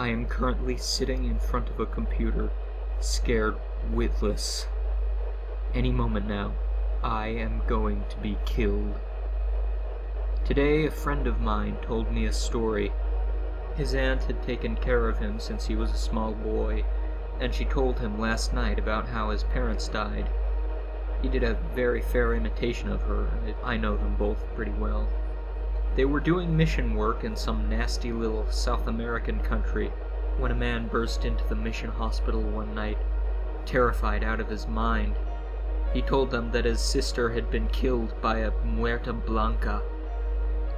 I am currently sitting in front of a computer, scared witless. Any moment now, I am going to be killed. Today, a friend of mine told me a story. His aunt had taken care of him since he was a small boy, and she told him last night about how his parents died. He did a very fair imitation of her, and I know them both pretty well. They were doing mission work in some nasty little South American country when a man burst into the mission hospital one night, terrified out of his mind. He told them that his sister had been killed by a Muerta Blanca,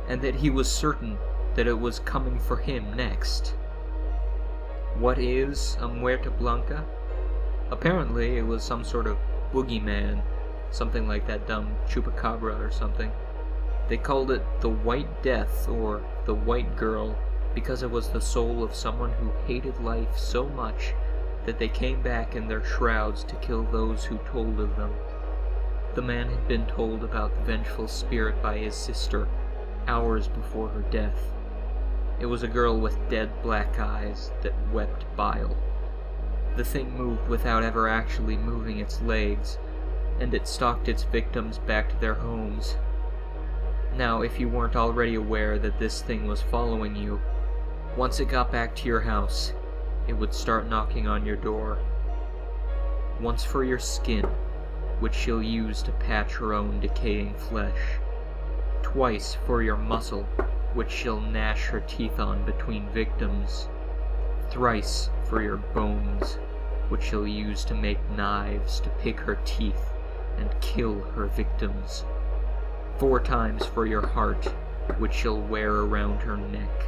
and that he was certain that it was coming for him next. What is a Muerta Blanca? Apparently it was some sort of boogeyman, something like that dumb chupacabra or something. They called it the White Death or the White Girl because it was the soul of someone who hated life so much that they came back in their shrouds to kill those who told of them. The man had been told about the vengeful spirit by his sister hours before her death. It was a girl with dead black eyes that wept bile. The thing moved without ever actually moving its legs, and it stalked its victims back to their homes. Now, if you weren't already aware that this thing was following you, once it got back to your house, it would start knocking on your door. Once for your skin, which she'll use to patch her own decaying flesh. Twice for your muscle, which she'll gnash her teeth on between victims. Thrice for your bones, which she'll use to make knives to pick her teeth and kill her victims. 4 times for your heart, which she'll wear around her neck.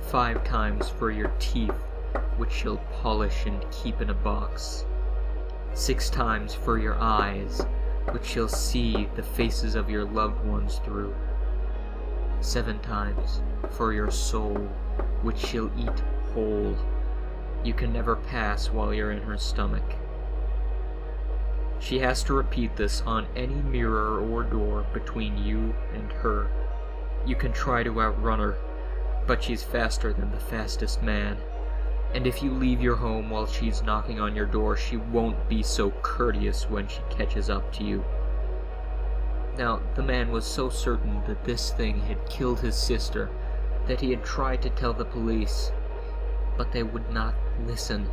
5 times for your teeth, which she'll polish and keep in a box. 6 times for your eyes, which she'll see the faces of your loved ones through. 7 times for your soul, which she'll eat whole. You can never pass while you're in her stomach. She has to repeat this on any mirror or door between you and her. You can try to outrun her, but she's faster than the fastest man. And if you leave your home while she's knocking on your door, she won't be so courteous when she catches up to you. Now, the man was so certain that this thing had killed his sister that he had tried to tell the police, but they would not listen.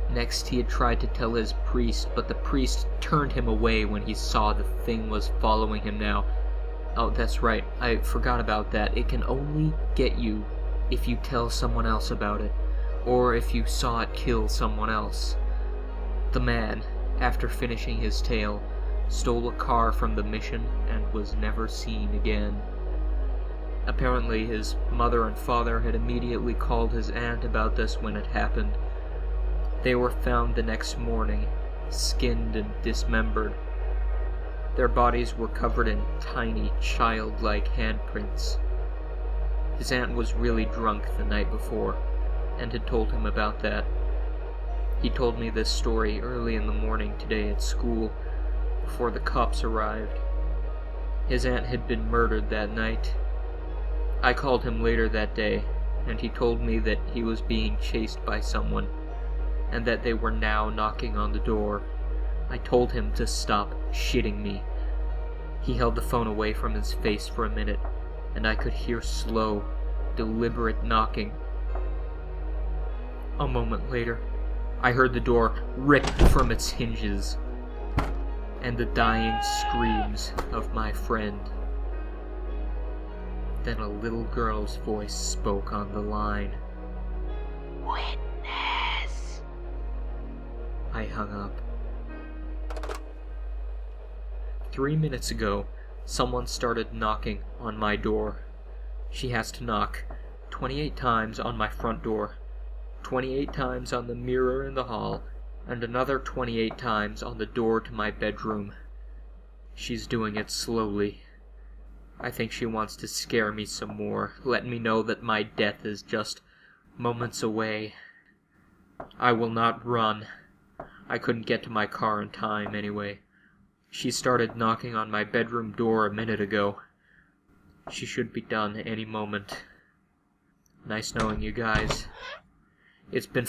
Next, he had tried to tell his priest, but the priest turned him away when he saw the thing was following him now. Oh, that's right, I forgot about that. It can only get you if you tell someone else about it, or if you saw it kill someone else. The man, after finishing his tale, stole a car from the mission and was never seen again. Apparently his mother and father had immediately called his aunt about this when it happened. They were found the next morning, skinned and dismembered. Their bodies were covered in tiny, childlike handprints. His aunt was really drunk the night before, and had told him about that. He told me this story early in the morning today at school, before the cops arrived. His aunt had been murdered that night. I called him later that day, and he told me that he was being chased by someone, and that they were now knocking on the door. I told him to stop shitting me. He held the phone away from his face for a minute, and I could hear slow, deliberate knocking. A moment later, I heard the door rip from its hinges, and the dying screams of my friend. Then a little girl's voice spoke on the line. "Witness!" I hung up. 3 minutes ago, someone started knocking on my door. She has to knock 28 times on my front door, 28 times on the mirror in the hall, and another 28 times on the door to my bedroom. She's doing it slowly. I think she wants to scare me some more, letting me know that my death is just moments away. I will not run. I couldn't get to my car in time anyway. She started knocking on my bedroom door a minute ago. She should be done any moment. Nice knowing you guys. It's been